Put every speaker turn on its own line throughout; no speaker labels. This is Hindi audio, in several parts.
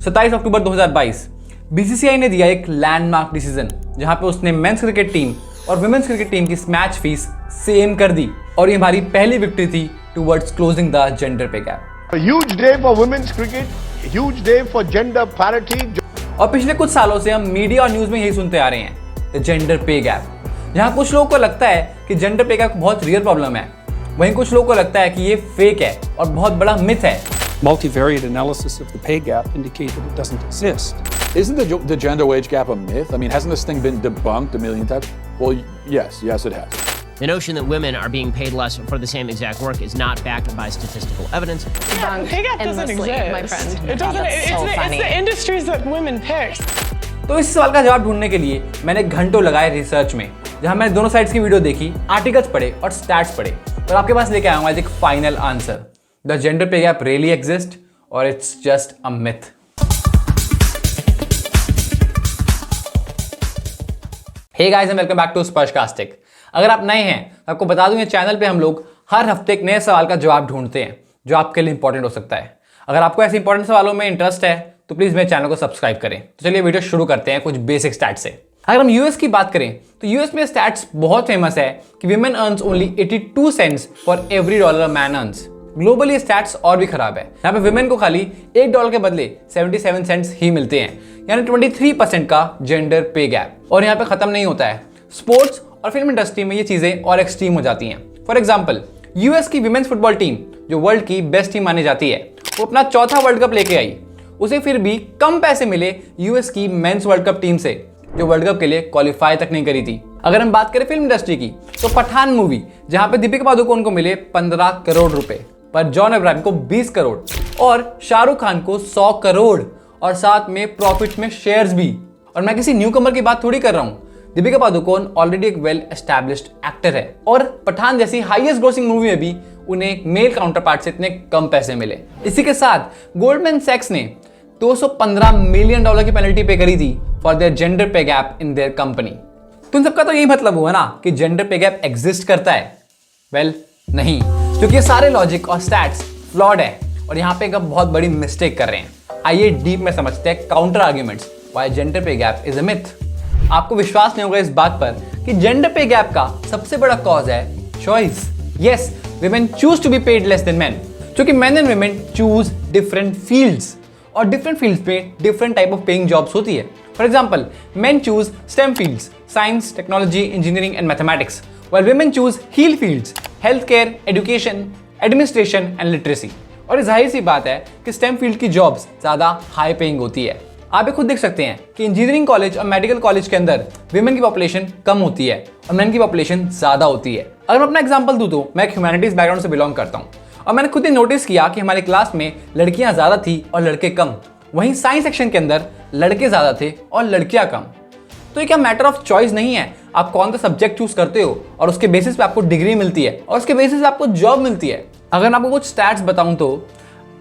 27 अक्टूबर 2022 बीसीसीआई ने दिया एक लैंडमार्क डिसीजन जहां पे उसने मेंस क्रिकेट टीम और वुमेन्स क्रिकेट टीम की मैच फीस सेम कर दी और ये हमारी पहली विक्ट्री थी towards closing the gender pay gap.
A huge day for women's cricket, a huge day for gender parity.
और पिछले कुछ सालों से हम मीडिया और न्यूज में यही सुनते आ रहे हैं, द जेंडर पे गैप। जहां कुछ लोगों को लगता है कि जेंडर पे गैप बहुत रियल प्रॉब्लम है, वहीं कुछ लोगों को लगता है कि ये फेक है और बहुत बड़ा मिथ है।
Multivariate analysis of the pay gap indicate that it doesn't exist.
Isn't the gender wage gap a myth? I mean, hasn't this thing been debunked a million times? Well, yes, it has.
The notion that women are being paid less for the same exact work is not backed by statistical evidence.
Pay gap doesn't exist, my friend. It doesn't. It's the industries that women pick.
तो इस सवाल का जवाब ढूंढने के लिए मैंने घंटों लगाए रिसर्च में, जहां मैंने दोनों साइड्स की वीडियो देखी, आर्टिकल्स पढ़े और स्टैट्स पढ़े और आपके पास लेके आया हूं आज एक final answer. The gender pay gap really exist और it's just a myth. Hey guys and welcome back to Sparshcastic. अगर आप नए हैं तो आपको बता दूं ये चैनल पे हम लोग हर हफ्ते एक नए सवाल का जवाब ढूंढते हैं जो आपके लिए इंपॉर्टेंट हो सकता है। अगर आपको ऐसे इंपॉर्टेंट सवालों में इंटरेस्ट है तो प्लीज मेरे चैनल को सब्सक्राइब करें। तो चलिए वीडियो शुरू करते हैं कुछ बेसिक स्टैट्स से। अगर हम यूएस की बात करें तो यूएस में स्टैट्स बहुत फेमस है कि women earns only 82 cents for every dollar man earns. Globally stats और भी खराब है। यहाँ पे विमेन को खाली $1 के बदले 77 सेंट्स ही मिलते हैं, यानी 23% का जेंडर पे गैप। और यहाँ पे खत्म नहीं होता है, स्पोर्ट्स और फिल्म इंडस्ट्री में ये चीजें और एक्सट्रीम हो जाती हैं। फॉर एग्जाम्पल यूएस की विमेन्स फुटबॉल टीम जो वर्ल्ड की बेस्ट टीम मानी जाती है, वो अपना चौथा वर्ल्ड कप लेके आई, उसे फिर भी कम पैसे मिले यूएस की मेंस वर्ल्ड कप टीम से जो वर्ल्ड कप के लिए क्वालिफाई तक नहीं करी थी। अगर हम बात करें फिल्म इंडस्ट्री की तो पठान मूवी जहां पे दीपिका पादुकोण को मिले 15 करोड़ रुपए, पर जॉन अब्राहम को 20 करोड़ और शाहरुख खान को 100 करोड़ और साथ में प्रॉफिट में शेयर्स भी। और मैं किसी न्यू कमर की बात थोड़ी कर रहा हूं, दीपिका पादुकोण ऑलरेडी एक वेल एस्टैब्लिश्ड एक्टर है और पठान जैसी हाईएस्ट ग्रोसिंग मूवी में भी उन्हें मेल काउंटर पार्ट से इतने कम पैसे मिले। इसी के साथ गोल्डमैन सैक्स ने $215 मिलियन की पेनल्टी पे करी थी for their gender pay gap in their company. तो इन सबका तो यही मतलब हुआ ना कि जेंडर पे गैप एग्जिस्ट करता है। वेल नहीं, क्योंकि ये सारे लॉजिक और स्टैट्स फ्लॉड है और यहाँ पे एक बहुत बड़ी मिस्टेक कर रहे हैं। आइए डीप में समझते हैं counter arguments why gender pay gap is a myth. आपको विश्वास नहीं होगा इस बात पर कि जेंडर पे गैप का सबसे बड़ा कॉज है choice. Yes, women choose to be paid less than men, क्योंकि men and women choose different fields और different fields में different type of paying jobs होती है। For example, men choose STEM fields, science, technology, engineering and mathematics, while women choose HEAL fields, healthcare, education, administration and literacy। और जाहिर सी बात है कि STEM field की jobs ज़्यादा high paying होती है। आप ये खुद देख सकते हैं कि इंजीनियरिंग कॉलेज और मेडिकल कॉलेज के अंदर विमेन की पॉपुलेशन कम होती है और मेन की पॉपुलेशन ज्यादा होती है। अगर मैं अपना एग्जांपल दूं तो मैं एक ह्यूमैनिटीज बैकग्राउंड से बिलोंग करता हूं और मैंने खुद ही नोटिस किया कि हमारी क्लास में लड़कियां ज्यादा थी और लड़के कम। वहीं साइंस सेक्शन के अंदर लड़के ज्यादा थे और लड़कियां कम। तो ये क्या मैटर ऑफ चॉइस नहीं है? आप कौन सा सब्जेक्ट चूज करते हो और उसके बेसिस पे आपको डिग्री मिलती है और उसके बेसिस पे आपको जॉब मिलती है। अगर मैं आपको कुछ स्टैट्स बताऊं तो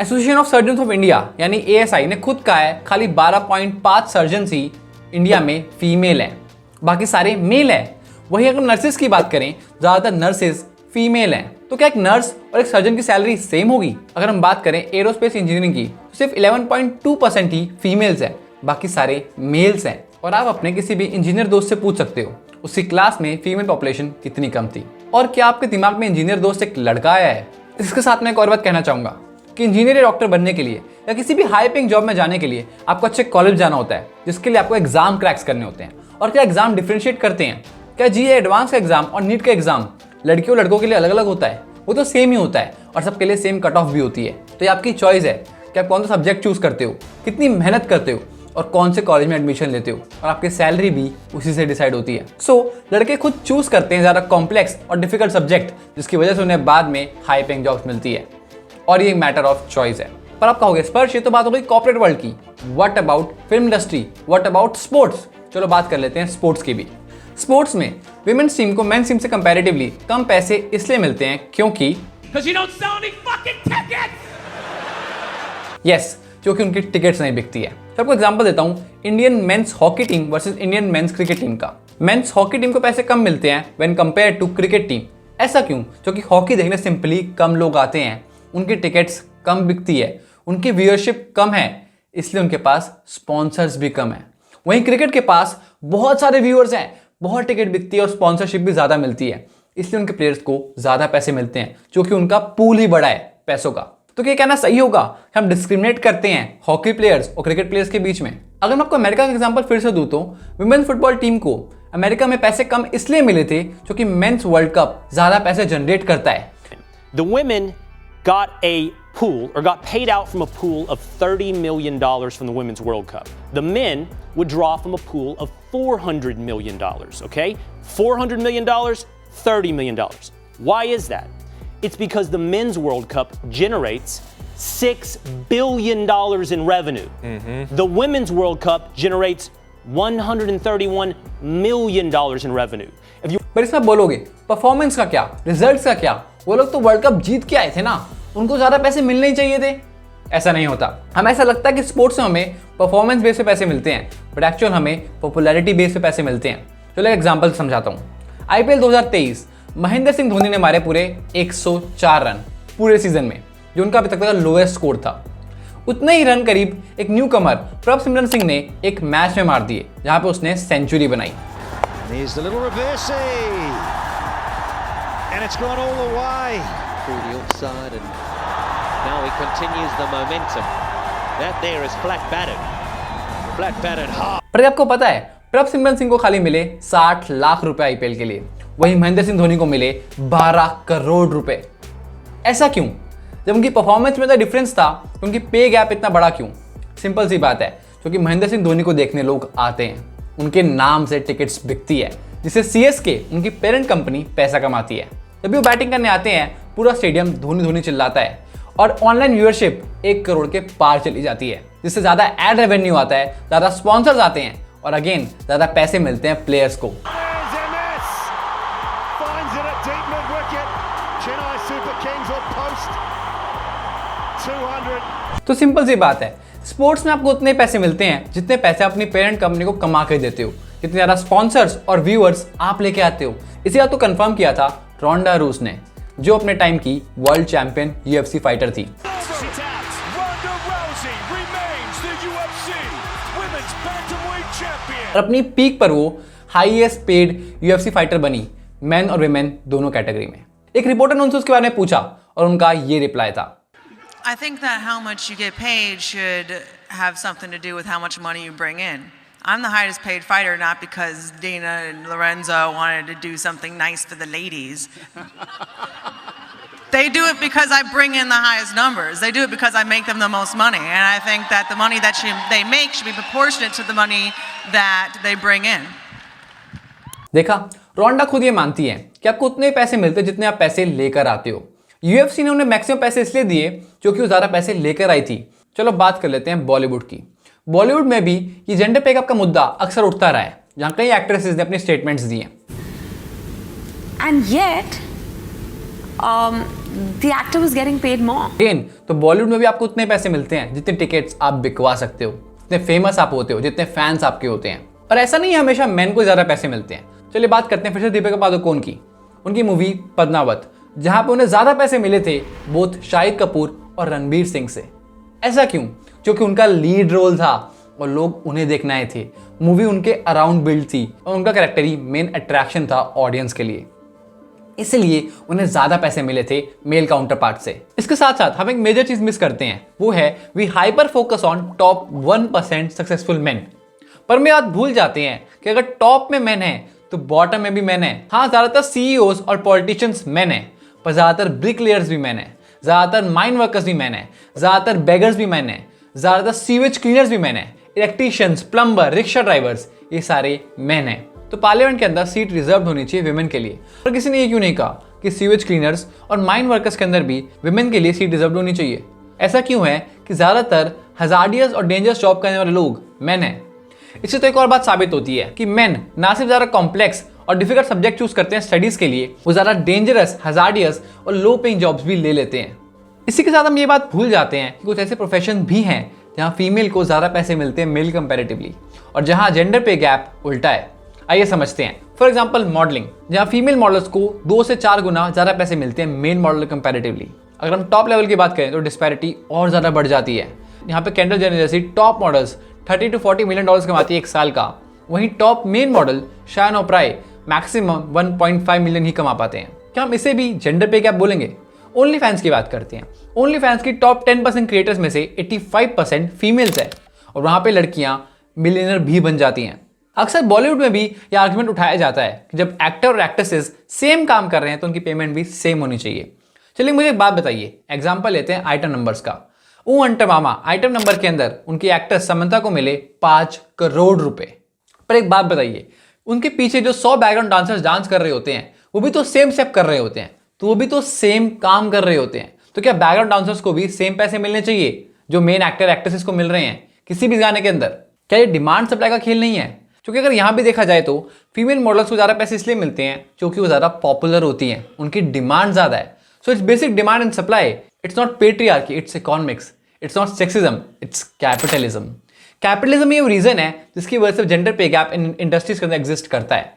association of surgeons of India यानी एएसआई ने खुद कहा है खाली 12.5 सर्जन्स ही इंडिया में फीमेल हैं, बाकी सारे मेल हैं। वहीं अगर नर्सेज की बात करें, ज़्यादातर नर्सेज फीमेल हैं। तो क्या एक नर्स और एक सर्जन की सैलरी सेम होगी? अगर हम बात करें एरोस्पेस इंजीनियरिंग की तो सिर्फ 11.2% ही फीमेल्स हैं, बाकी सारे मेल्स हैं। और आप अपने किसी भी इंजीनियर दोस्त से पूछ सकते हो उसकी क्लास में फीमेल पॉपुलेशन कितनी कम थी। और क्या आपके दिमाग में इंजीनियर दोस्त एक लड़का आया है? इसके साथ मैं एक और बात कहना चाहूँगा कि इंजीनियर या डॉक्टर बनने के लिए या किसी भी हाई पेइंग जॉब में जाने के लिए आपको अच्छे कॉलेज जाना होता है, जिसके लिए आपको एग्जाम क्रैक्स करने होते हैं। और क्या एग्जाम डिफरेंशिएट करते हैं? क्या जीए एडवांस का एग्जाम और नीट का एग्जाम लड़कियों लड़कों के लिए अलग अलग होता है? वो तो सेम ही होता है और सबके लिए सेम कट ऑफ भी होती है। तो ये आपकी चॉइस है कि आप कौन सा सब्जेक्ट चूज करते हो, कितनी मेहनत करते हो और कौन से कॉलेज में एडमिशन लेते हो, और आपकी सैलरी भी उसी से डिसाइड होती है। सो लड़के खुद चूज करते हैं ज़्यादा कॉम्प्लेक्स और डिफिकल्ट सब्जेक्ट, जिसकी वजह से उन्हें बाद में हाई पेइंग जॉब्स मिलती है और ये मैटर ऑफ चॉइस है। पर आप कहोगे स्पर्श, ये तो बात हो गई कॉर्पोरेट वर्ल्ड की। What about film industry? What about sports? चलो बात कर लेते हैं स्पोर्ट्स की भी। स्पोर्ट्स में विमेन्स टीम को मेंस टीम से कंपैरेटिवली कम पैसे इसलिए मिलते हैं क्योंकि यस, क्योंकि उनकी टिकट्स नहीं बिकती है। तो आपको एग्जांपल देता हूं Indian men's hockey team versus Indian men's cricket team का। मेंस हॉकी टीम को पैसे कम मिलते हैं when compare to cricket team. ऐसा क्यों? क्योंकि हॉकी देखने सिंपली कम लोग आते हैं, उनकी टिकट्स कम बिकती है, उनकी व्यूअरशिप कम है, इसलिए उनके पास स्पॉन्सर्स भी कम है। वहीं क्रिकेट के पास बहुत सारे व्यूअर्स हैं, बहुत टिकट बिकती है और स्पॉन्सरशिप भी ज़्यादा मिलती है, इसलिए उनके प्लेयर्स को ज़्यादा पैसे मिलते हैं, क्योंकि उनका पूल ही बड़ा है पैसों का। तो क्या कहना सही होगा कि हम डिस्क्रिमिनेट करते हैं हॉकी प्लेयर्स और क्रिकेट प्लेयर्स के बीच में? अगर मैं आपको अमेरिका का एग्जांपल फिर से दूं तो विमेन्स फुटबॉल टीम को अमेरिका में पैसे कम इसलिए मिले थे क्योंकि मेंस वर्ल्ड कप ज़्यादा पैसे जनरेट करता है।
The women got a pool or got paid out from a pool of $30 million from the Women's World Cup. The men would draw from a pool of $400 million, okay? $400 million, $30 million. Why is that? It's because the Men's World Cup generates $6 billion in revenue. The Women's World Cup generates $131 million in revenue.
पर इसमें बोलोगे परफॉर्मेंस का क्या, रिजल्ट्स का क्या? वो लोग तो वर्ल्ड कप जीत के आए थे ना, उनको ज़्यादा पैसे मिलने ही चाहिए थे। ऐसा नहीं होता। हमें ऐसा लगता है कि स्पोर्ट्स में हमें परफॉर्मेंस बेस पे पैसे मिलते हैं, बट एक्चुअल हमें पॉपुलैरिटी बेस पे पैसे मिलते हैं। चलो एक एग्जांपल समझाता हूँ। IPL 2023 महेंद्र सिंह धोनी ने मारे पूरे 104 रन पूरे सीजन में, जो उनका अभी तक का लोएस्ट स्कोर था। उतने ही रन करीब एक न्यू कमर प्रभसिमरन सिंह ने एक मैच में मार दिए, जहां पे उसने सेंचुरी बनाई।
Here's the little reverse, and it's gone all the way
through the offside, and now he continues the momentum. That there is flat batted hard.
पर आपको पता है प्रभसिमरन सिंह को खाली मिले 60 लाख रुपए IPL के लिए, वहीं महेंद्र सिंह धोनी को मिले 12 करोड़ रुपए। ऐसा क्यों? जब उनकी परफॉर्मेंस में तो डिफरेंस था, तो उनकी पे गैप इतना बड़ा क्यों? सिंपल सी बात है, क्योंकि महेंद्र सिंह धोनी को देखने लोग आते हैं, उनके नाम से टिकट्स बिकती है, जिससे CSK उनकी पेरेंट कंपनी पैसा कमाती है। जब भी वो बैटिंग करने आते हैं, पूरा स्टेडियम धोनी धोनी चिल्लाता है और ऑनलाइन व्यूअरशिप 1 करोड़ के पार चली जाती है, जिससे ज़्यादा एड रेवेन्यू आता है, ज़्यादा स्पॉन्सर्स आते हैं और अगेन ज़्यादा पैसे मिलते हैं प्लेयर्स को। तो सिंपल सी बात है, स्पोर्ट्स में आपको उतने पैसे मिलते हैं जितने पैसे अपनी पेरेंट कंपनी को कमा के देते हो, जितने ज़्यादा स्पॉन्सर्स और व्यूअर्स आप लेके आते हो। इसी बात को कंफर्म किया था रोंडा रूस ने, जो अपने टाइम की वर्ल्ड चैंपियन UFC फाइटर थी। और अपनी पीक पर वो हाईएस्ट पेड UFC फाइटर बनी, मेन और विमेन दोनों कैटेगरी में। एक रिपोर्टर ने उनसे उसके बारे में पूछा और उनका ये रिप्लाई था।
I think that how much you get paid should have something to do with how much money you bring in. I'm the highest paid fighter not because Dana and Lorenzo wanted to do something nice for the ladies. They do it because I bring in the highest numbers. They do it because I make them the most money. And I think that the money that they make should be proportionate to the money that they bring in.
देखा, रोंडा खुद ये मानती है कि आपको उतने पैसे मिलते जितने आप पैसे लेकर आते हो। UFC ने उन्हें मैक्सिमम पैसे इसलिए दिए क्योंकि वो ज़्यादा पैसे लेकर आई थी। चलो बात कर लेते हैं बॉलीवुड की। बॉलीवुड में भी ये जेंडर पे गैप का मुद्दा अक्सर उठता रहा है, जहाँ कई एक्ट्रेसेस ने अपने स्टेटमेंट्स दिए।
And yet, the actor was getting paid more.
Again, तो बॉलीवुड में भी आपको उतने पैसे मिलते हैं जितने टिकट्स आप बिकवा सकते हो, जितने फेमस आप होते हो, जितने फैंस आपके होते हैं। और ऐसा नहीं है हमेशा मेन को ज़्यादा पैसे मिलते हैं। चलिए बात करते हैं फिर से दीपिका पादुकोण की, उनकी मूवी पद्मावत, जहां पे उन्हें ज्यादा पैसे मिले थे बोथ शाहिद कपूर और रणबीर सिंह से। ऐसा क्यों? क्योंकि उनका लीड रोल था और लोग उन्हें देखने आए थे। मूवी उनके अराउंड बिल्ड थी और उनका कैरेक्टर ही मेन अट्रैक्शन था ऑडियंस के लिए, इसलिए उन्हें ज्यादा पैसे मिले थे मेल काउंटर पार्ट से। इसके साथ साथ हम एक मेजर चीज मिस करते हैं, वो है we hyper focus on top 1% successful men. पर हम बात भूल जाते हैं कि अगर टॉप में मेन है तो बॉटम में भी मेन है। हाँ, ज्यादातर CEOs और पॉलिटिशियंस मेन है, पर ज्यादातर ब्रिकलेयर्स भी मैन है, ज्यादातर माइन वर्कर्स भी मैन है, ज्यादातर बेगर्स भी मैन है, ज्यादातर सीवेज क्लीनर्स भी मैन है, इलेक्ट्रीशियंस, प्लम्बर, रिक्शा ड्राइवर्स, ये सारे मैन है। तो पार्लियामेंट के अंदर सीट रिजर्व होनी चाहिए विमेन के लिए। पर किसी ने ये क्यों नहीं कहा कि सीवेज क्लीनर्स और माइन वर्कर्स के अंदर भी विमेन के लिए सीट रिजर्व होनी चाहिए? ऐसा क्यों है कि ज्यादातर हजार्डियस और डेंजरस जॉब करने वाले लोग मैन है? इससे तो एक और बात साबित होती है कि मेन ना सिर्फ ज्यादा कॉम्प्लेक्स और डिफिकल्ट सब्जेक्ट चूज करते हैं स्टडीज के लिए, वो ज्यादा डेंजरस, हजार्डियस और लो पेइंग जॉब्स भी ले लेते हैं। इसी के साथ हम ये बात भूल जाते हैं कि कुछ ऐसे प्रोफेशन भी हैं जहां फीमेल को ज्यादा पैसे मिलते हैं मेल कंपैरेटिवली, और जहां जेंडर पे गैप उल्टा है। आइए समझते हैं। फॉर एग्जाम्पल मॉडलिंग, जहां फीमेल मॉडल्स को 2 से 4 गुना ज्यादा पैसे मिलते हैं मेल मॉडल कंपैरेटिवली। अगर हम टॉप लेवल की बात करें तो डिस्पैरिटी और ज्यादा बढ़ जाती है। यहाँ पे केंडल जेनर जैसी top models 30 to 40 million dollars कमाती है एक साल का। वहीं top men model Sean O'Pry maximum 1.5 million ही कमा पाते हैं। क्या हम इसे भी जेंडर पे गैप बोलेंगे? ओनली फैंस की बात करते हैं। ओनली फैंस की टॉप 10% क्रिएटर्स में से 85% फीमेल्स है और वहां पे लड़कियां मिलियनर भी बन जाती हैं। अक्सर बॉलीवुड में भी यह आर्गुमेंट उठाया जाता है कि जब एक्टर और एक्ट्रेसेस सेम काम कर रहे हैं तो उनकी पेमेंट भी सेम होनी चाहिए। चलिए मुझे एक बात बताइए, एग्जाम्पल लेते हैं आइटम नंबर्स का। ओ अंटा मामा आइटम नंबर के अंदर उनकी एक्ट्रेस समंता को मिले 5 करोड़ रुपए। पर एक बात बताइए, उनके पीछे जो 100 बैकग्राउंड डांसर्स डांस कर रहे होते हैं वो भी तो सेम स्टेप कर रहे होते हैं, तो वो भी तो सेम काम कर रहे होते हैं। तो क्या बैकग्राउंड डांसर्स को भी सेम पैसे मिलने चाहिए जो मेन एक्टर एक्ट्रेसेस को मिल रहे हैं किसी भी गाने के अंदर? क्या ये डिमांड सप्लाई का खेल नहीं है? क्योंकि अगर यहां भी देखा जाए तो फीमेल मॉडल्स को ज्यादा पैसे इसलिए मिलते हैं क्योंकि वो ज्यादा पॉपुलर होती हैं, उनकी डिमांड ज्यादा है। So it's basic demand and supply. It's not patriarchy, it's economics, it's not sexism, it's capitalism. Capitalism ये रीजन है जिसकी वजह से gender pay gap in industries के अंदर एग्जिस्ट करता है।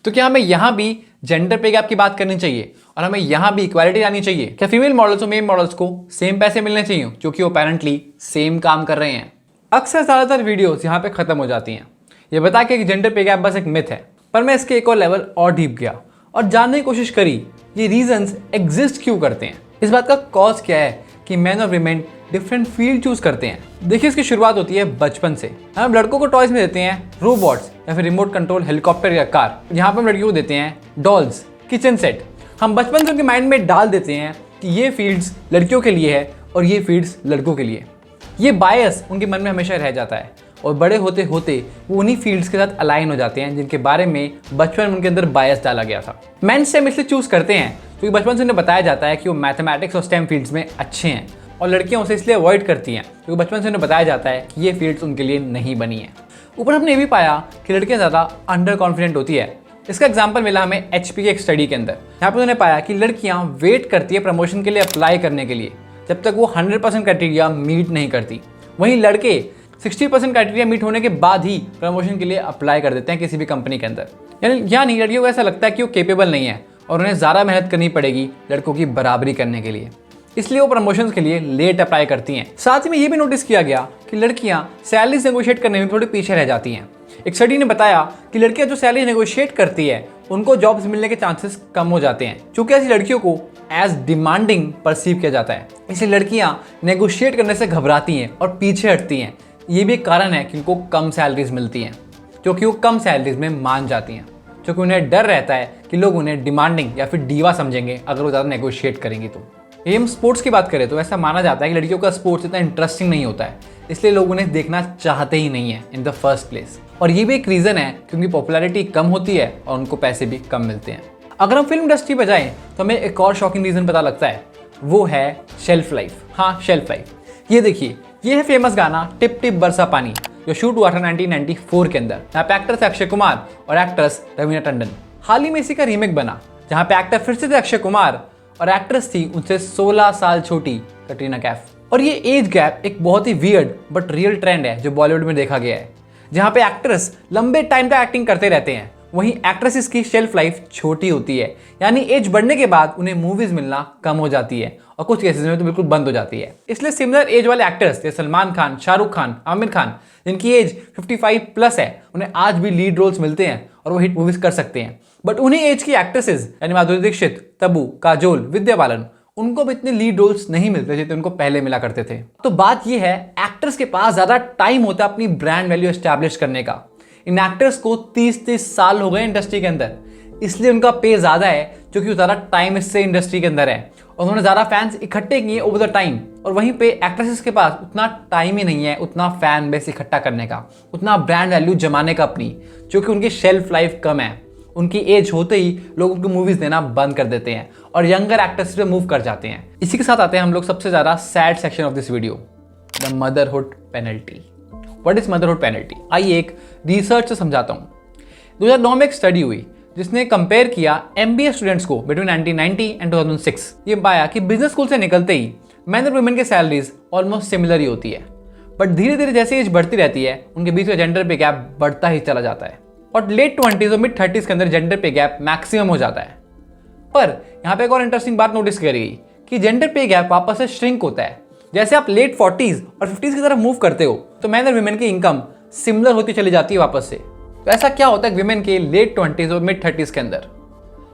तो क्या हमें यहां भी जेंडर पे गैप की बात करनी चाहिए और हमें यहां भी इक्वालिटी आनी चाहिए? क्या फीमेल मॉडल्स और मेल मॉडल्स को सेम पैसे मिलने चाहिए क्योंकि वो अपेरेंटली सेम काम कर रहे हैं? अक्सर ज्यादातर वीडियोस यहां पे खत्म हो जाती हैं ये बता के कि जेंडर पे गैप बस एक मिथ है। पर मैं इसके एक और लेवल और डीप गया और जानने की कोशिश करी ये रीजंस एग्जिस्ट क्यों करते हैं, इस बात का कॉज क्या है कि मैन और वीमेन डिफरेंट फील्ड चूज करते हैं। देखिए इसकी शुरुआत होती है बचपन से। हम लड़कों को टॉयज में देते हैं रोबोट्स या फिर रिमोट कंट्रोल हेलीकॉप्टर या कार। यहाँ पर हम लड़कियों को देते हैं डॉल्स, किचन सेट। हम बचपन से उनके माइंड में डाल देते हैं कि ये फील्ड्स लड़कियों के लिए है और ये फील्ड्स लड़कों के लिए। ये बायस उनके मन में हमेशा रह जाता है और बड़े होते होते वो उन्हीं फील्ड्स के साथ अलाइन हो जाते हैं जिनके बारे में बचपन में उनके अंदर बायस डाला गया था। मेन स्टेम इसलिए चूज करते हैं क्योंकि बचपन से उन्हें बताया जाता है कि वो मैथमेटिक्स और स्टेम फील्ड्स में अच्छे हैं, और लड़कियां उसे इसलिए अवॉइड करती हैं क्योंकि बचपन से उन्हें बताया जाता है कि ये फील्ड्स उनके लिए नहीं बनी है। ऊपर हमने ये भी पाया कि लड़कियां ज़्यादा अंडर कॉन्फिडेंट होती है। इसका एग्जाम्पल मिला हमें HP के एक स्टडी के अंदर। यहाँ पर उन्होंने पाया कि लड़कियां वेट करती है प्रमोशन के लिए अप्लाई करने के लिए जब तक वो 100% क्राइटेरिया मीट नहीं करती। वहीं लड़के 60% क्राइटेरिया मीट होने के बाद ही प्रमोशन के लिए अप्लाई कर देते हैं किसी भी कंपनी के अंदर। यानी लड़कियों को ऐसा लगता है कि वो केपेबल नहीं है और उन्हें ज़्यादा मेहनत करनी पड़ेगी लड़कों की बराबरी करने के लिए, इसलिए वो प्रमोशंस के लिए लेट अप्लाई करती हैं। साथ ही में ये भी नोटिस किया गया कि लड़कियां सैलरीज नेगोशिएट करने में थोड़ी पीछे रह जाती हैं। एक स्टडी ने बताया कि लड़कियां जो सैलरी नेगोशिएट करती है उनको जॉब्स मिलने के चांसेस कम हो जाते हैं क्योंकि ऐसी लड़कियों को एज डिमांडिंग परसीव किया जाता है। इसलिए लड़कियां नेगोशिएट करने से घबराती हैं और पीछे हटती हैं। ये भी एक कारण है कि उनको कम सैलरीज मिलती हैं क्योंकि वो कम सैलरीज में मान जाती हैं, क्योंकि उन्हें डर रहता है कि लोग उन्हें डिमांडिंग या फिर डीवा समझेंगे अगर वो ज़्यादा नेगोशिएट करेंगी तो। ये हम स्पोर्ट्स की बात करें तो ऐसा माना जाता है कि लड़कियों का स्पोर्ट्स इतना इंटरेस्टिंग नहीं होता है, इसलिए लोग उन्हें देखना चाहते ही नहीं है इन द फर्स्ट प्लेस। और ये भी एक रीज़न है क्योंकि पॉपुलैरिटी कम होती है और उनको पैसे भी कम मिलते हैं। अगर हम फिल्म इंडस्ट्री पर जाएं तो हमें एक और शॉकिंग रीज़न पता लगता है, वो है शेल्फ लाइफ। हाँ, शेल्फ लाइफ। ये देखिए, ये है फेमस गाना टिप टिप बरसा पानी जो शूट हुआ था 1994 के अंदर। यहाँ पे एक्टर्स अक्षय कुमार और एक्ट्रेस रवीना टंडन। हाल ही में इसी का रीमेक बना जहाँ पे एक्टर फिर से थे अक्षय कुमार और एक्ट्रेस थी उनसे 16 साल छोटी कटरीना कैफ। और ये एज गैप एक बहुत ही वियर्ड बट रियल ट्रेंड है जो बॉलीवुड में देखा गया है, जहाँ पे एक्ट्रेस लंबे टाइम तक एक्टिंग करते रहते हैं, वहीं एक्ट्रेसेस की शेल्फ लाइफ छोटी होती है, यानी एज बढ़ने के बाद उन्हें मूवीज मिलना कम हो जाती है और कुछ केसेस में तो बिल्कुल बंद हो जाती है। इसलिए सिमिलर एज वाले एक्टर्स जैसे सलमान खान, शाहरुख खान, आमिर खान, जिनकी एज 55+ है, उन्हें आज भी लीड रोल्स मिलते हैं और वो हिट मूवीज कर सकते हैं। बट उन्हीं एज की एक्ट्रेसेस यानी माधुरी दीक्षित, तब्बू, काजोल, विद्या बालन, उनको भी इतने लीड रोल्स नहीं मिलते जितने उनको पहले मिला करते थे। तो बात यह है, एक्टर्स के पास ज्यादा टाइम होता है अपनी ब्रांड वैल्यू एस्टैब्लिश करने का। इन एक्टर्स को 30-30 साल हो गए इंडस्ट्री के अंदर, इसलिए उनका पे ज्यादा है क्योंकि वो ज्यादा टाइम इससे इंडस्ट्री के अंदर है और उन्होंने ज्यादा फैंस इकट्ठे किए ओवर द टाइम। और वहीं पे एक्ट्रेसेस के पास उतना टाइम ही नहीं है उतना फैन बेस इकट्ठा करने का, उतना ब्रांड वैल्यू जमाने का अपनी, क्योंकि उनकी शेल्फ लाइफ कम है। उनकी एज होते ही लोग उनको मूवीज देना बंद कर देते हैं और यंगर एक्टर्स पे मूव कर जाते हैं। इसी के साथ आते हैं हम लोग सबसे ज्यादा sad section of this video, the motherhood penalty. What is motherhood penalty? आइए एक रिसर्च से समझाता हूँ। 2009 में एक स्टडी हुई जिसने कंपेयर किया MBA स्टूडेंट्स को बिटवीन 1990 एंड 2006। ये पाया कि बिजनेस स्कूल से निकलते ही मैन और वुमेन के सैलरीज ऑलमोस्ट सिमिलर ही होती है, बट धीरे धीरे जैसे एज बढ़ती रहती है उनके बीच में जेंडर पे गैप बढ़ता ही चला जाता है और लेट 20s और मिड 30s के अंदर जेंडर पे गैप मैक्सिमम हो जाता है। पर यहाँ पे एक और इंटरेस्टिंग बात नोटिस करी गई कि जेंडर पे गैप वापस से श्रिंक होता है जैसे आप लेट 40s और 50s की तरफ मूव करते हो तो मैन और वीमेन की इनकम सिमिलर होती चली जाती है वापस से। तो ऐसा क्या होता है वीमेन के लेट 20s और मिड 30s के अंदर?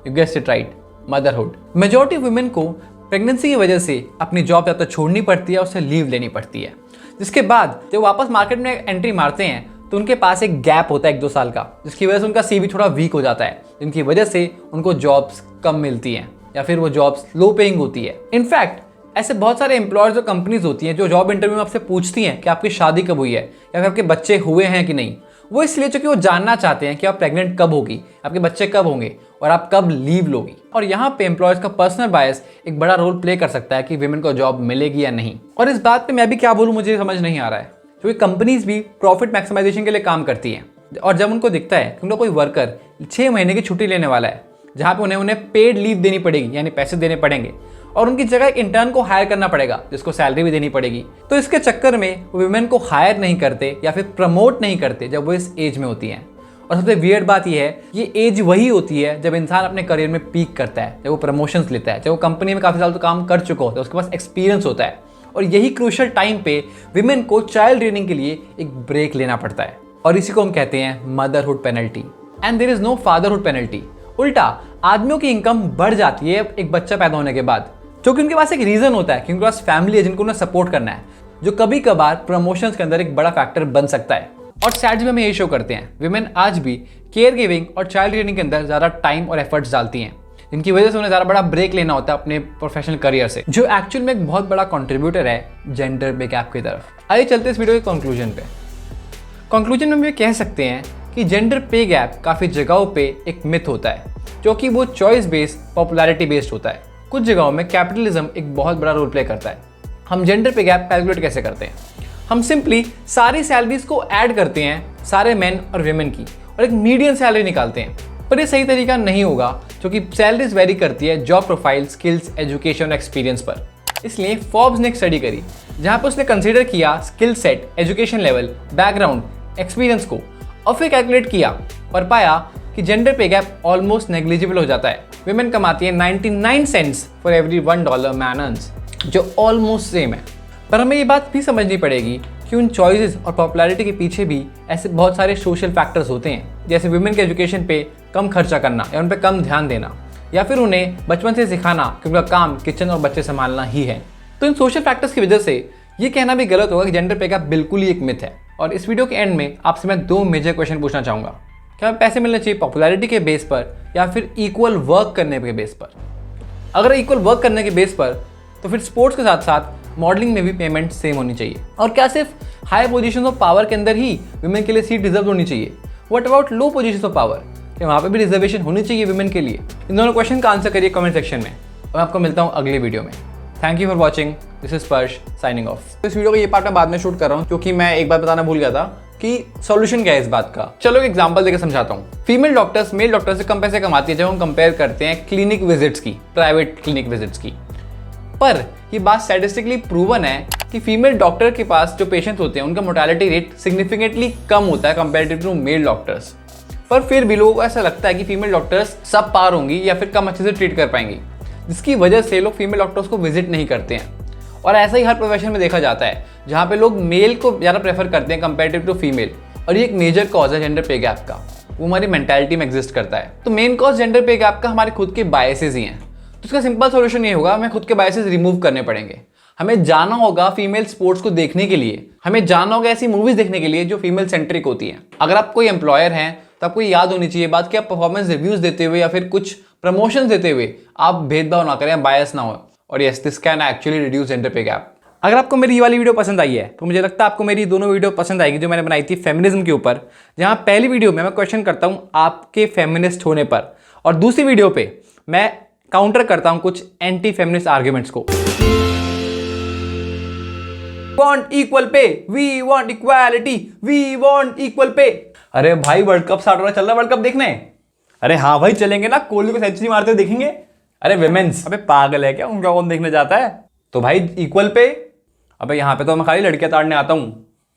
You guessed it right, motherhood. Majority women को प्रेगनेंसी की वजह से अपनी जॉब या तो छोड़नी पड़ती है, उससे लीव लेनी पड़ती है, जिसके बाद जब वापस मार्केट में एंट्री मारते हैं तो उनके पास एक गैप होता है 1-2 साल का, जिसकी वजह से उनका CV थोड़ा वीक हो जाता है, जिनकी वजह से उनको जॉब्स कम मिलती हैं या फिर वो जॉब्स लो पेइंग होती है। इनफैक्ट ऐसे बहुत सारे एम्प्लॉयर्स और कंपनीज होती हैं जो जॉब इंटरव्यू में आपसे पूछती हैं कि आपकी शादी कब हुई है या फिर आपके बच्चे हुए हैं कि नहीं। वो इसलिए क्योंकि वो जानना चाहते हैं कि आप प्रेग्नेंट कब होगी, आपके बच्चे कब होंगे और आप कब लीव लोगी। और यहाँ पे एम्प्लॉयर्स का पर्सनल बायस एक बड़ा रोल प्ले कर सकता है कि विमेन को जॉब मिलेगी या नहीं। और इस बात पे मैं भी क्या बोलूँ, मुझे समझ नहीं आ रहा है, क्योंकि कंपनीज भी प्रॉफिट मैक्सिमाइजेशन के लिए काम करती हैं। और जब उनको दिखता है कि उनका कोई वर्कर 6 महीने की छुट्टी लेने वाला है, जहाँ पे उन्हें पेड लीव देनी पड़ेगी, यानी पैसे देने पड़ेंगे, और उनकी जगह एक इंटर्न को हायर करना पड़ेगा जिसको सैलरी भी देनी पड़ेगी, तो इसके चक्कर में वो वुमेन को हायर नहीं करते या फिर प्रमोट नहीं करते जब वो इस एज में होती हैं। और सबसे वियर्ड बात यह है, ये एज वही होती है जब इंसान अपने करियर में पीक करता है, जब वो प्रमोशंस लेता है, जब वो कंपनी में काफ़ी साल तो काम कर चुका होता है, उसके पास एक्सपीरियंस होता है। और यही क्रूशियल टाइम पे विमेन को चाइल्ड रेयरिंग के लिए एक ब्रेक लेना पड़ता है, और इसी को हम कहते हैं motherhood penalty. And there is no fatherhood penalty. उल्टा आदमियों की इनकम बढ़ जाती है एक बच्चा पैदा होने के बाद, क्योंकि उनके पास एक रीजन होता है कि उनके पास फैमिली है जिनको उन्हें सपोर्ट करना है, जो कभी कभार प्रमोशंस के अंदर एक बड़ा फैक्टर बन सकता है। और सैड्स में हमें यही शो करते हैं, विमेन आज भी केयर गिविंग और चाइल्ड रेयरिंग के अंदर ज़्यादा टाइम और एफर्ट्स डालती हैं, जिनकी वजह से उन्हें ज़्यादा बड़ा ब्रेक लेना होता है अपने प्रोफेशनल करियर से, जो एक्चुअल में एक बहुत बड़ा कॉन्ट्रीब्यूटर है जेंडर पे गैप की तरफ। आइए चलते इस वीडियो के कंक्लूजन पे। कंक्लूजन में हम ये कह सकते हैं कि जेंडर पे गैप काफ़ी जगहों पे एक मिथ होता है, क्योंकि वो चॉइस बेस्ड, पॉपुलैरिटी बेस्ड होता है। कुछ जगहों में कैपिटलिज्म एक बहुत बड़ा रोल प्ले करता है। हम जेंडर पे गैप कैलकुलेट कैसे करते हैं? हम सिंपली सारी सैलरीज को ऐड करते हैं, सारे मेन और विमेन की, और एक मीडियन सैलरी निकालते हैं। पर ये सही तरीका नहीं होगा, क्योंकि सैलरीज वेरी करती है जॉब प्रोफाइल, स्किल्स, एजुकेशन और एक्सपीरियंस पर। इसलिए फोर्ब्स ने एक स्टडी करी जहाँ पर उसने कंसीडर किया skill set, education level, background, experience को, और फिर कैलकुलेट किया और पाया कि gender pay gap almost negligible हो जाता है। विमेन कमाती है 99 cents for every $1 man earns, जो ऑलमोस्ट सेम है। पर हमें ये बात भी समझनी पड़ेगी कि उन चॉइसेस और पॉपुलैरिटी के पीछे भी ऐसे बहुत सारे सोशल फैक्टर्स होते हैं, जैसे विमेन के एजुकेशन पे कम खर्चा करना या उन पर कम ध्यान देना, या फिर उन्हें बचपन से सिखाना कि उनका काम किचन और बच्चे संभालना ही है। तो इन सोशल फैक्टर्स की वजह से ये कहना भी गलत होगा कि जेंडर पे गैप बिल्कुल ही एक मिथ है। और इस वीडियो के एंड में आपसे मैं 2 मेजर क्वेश्चन पूछना चाहूँगा। क्या पैसे मिलने चाहिए पॉपुलैरिटी के बेस पर या फिर इक्वल वर्क करने के बेस पर? अगर इक्वल वर्क करने के बेस पर तो फिर स्पोर्ट्स के साथ साथ मॉडलिंग में भी पेमेंट सेम होनी चाहिए। और क्या सिर्फ हाई पोजीशन ऑफ पावर के अंदर ही विमेन के लिए सीट रिजर्व होनी चाहिए? What about low position of power, क्या वहाँ पे भी रिजर्वेशन होनी चाहिए विमेन के लिए? इन दोनों क्वेश्चन का आंसर करिए कमेंट सेक्शन में, और मैं आपको मिलता हूँ अगले वीडियो में। Thank you for watching, this is स्पर्श साइनिंग ऑफ। इस वीडियो को ये पार्ट मैं बाद में शूट कर रहा हूँ, क्योंकि मैं एक बात बताना भूल गया था कि सॉल्यूशन क्या है इस बात का। चलो एक एग्जांपल देकर समझाता हूँ। फीमेल डॉक्टर्स मेल डॉक्टर से कम पैसे कमाती है जब हम कंपेयर करते हैं क्लिनिक विजिट्स की, प्राइवेट क्लिनिक विजिट्स की। पर ये बात स्टैटिस्टिकली प्रूवन है कि फीमेल डॉक्टर के पास जो पेशेंट्स होते हैं उनका मोर्टेलिटी रेट सिग्निफिकेंटली कम होता है कंपेरेटिव टू मेल डॉक्टर्स। पर फिर भी लोगों को ऐसा लगता है कि फीमेल डॉक्टर्स सब पार होंगी या फिर कम अच्छे से ट्रीट कर पाएंगी, जिसकी वजह से लोग फीमेल डॉक्टर्स को विजिट नहीं करते हैं। और ऐसा ही हर प्रोफेशन में देखा जाता है, जहाँ पे लोग मेल को ज़्यादा प्रेफर करते हैं कंपेरेटिव टू फीमेल। और ये एक मेजर कॉज है जेंडर पे गैप का, वो हमारी मेंटालिटी में एग्जिस्ट करता है। तो main cause gender pay gap का हमारे खुद के बायसेस ही हैं। तो इसका सिंपल सोल्यूशन ये होगा, हमें खुद के बायसेस रिमूव करने पड़ेंगे। हमें जाना होगा फीमेल स्पोर्ट्स को देखने के लिए, हमें जाना होगा ऐसी मूवीज देखने के लिए जो फीमेल सेंट्रिक होती हैं। अगर आप कोई एम्प्लॉयर हैं तो आपको याद होनी चाहिए बात कि आप परफॉर्मेंस रिव्यूज देते हुए या फिर कुछ प्रमोशन देते हुए आप भेदभाव ना करें, बायस ना हो। और yes, this can actually reduce gender pay gap. अगर आपको मेरी ये वाली वीडियो पसंद आई है तो मुझे लगता है आपको मेरी दोनों वीडियो पसंद आएगी जो मैंने बनाई थी फेमिनिज्म के ऊपर, जहां पहली वीडियो में मैं क्वेश्चन करता हूं आपके फेमिनिस्ट होने पर, और दूसरी वीडियो पे मैं काउंटर करता हूं कुछ एंटी फेमिनिस्ट आर्ग्यूमेंट्स को। Want equal pay, we want equality, we want equal pay. अरे भाई वर्ल्ड कप स्टार्ट हो रहा है, चल रहा है वर्ल्ड कप देखने? अरे हाँ भाई चलेंगे ना, कोहली को सेंचुरी मारते हुए देखेंगे। अरे विमेंस, अबे पागल है क्या, उनका कौन देखने जाता है? तो भाई इक्वल पे, अबे यहाँ पे तो मैं खाली लड़कियां ताड़ने आता हूँ।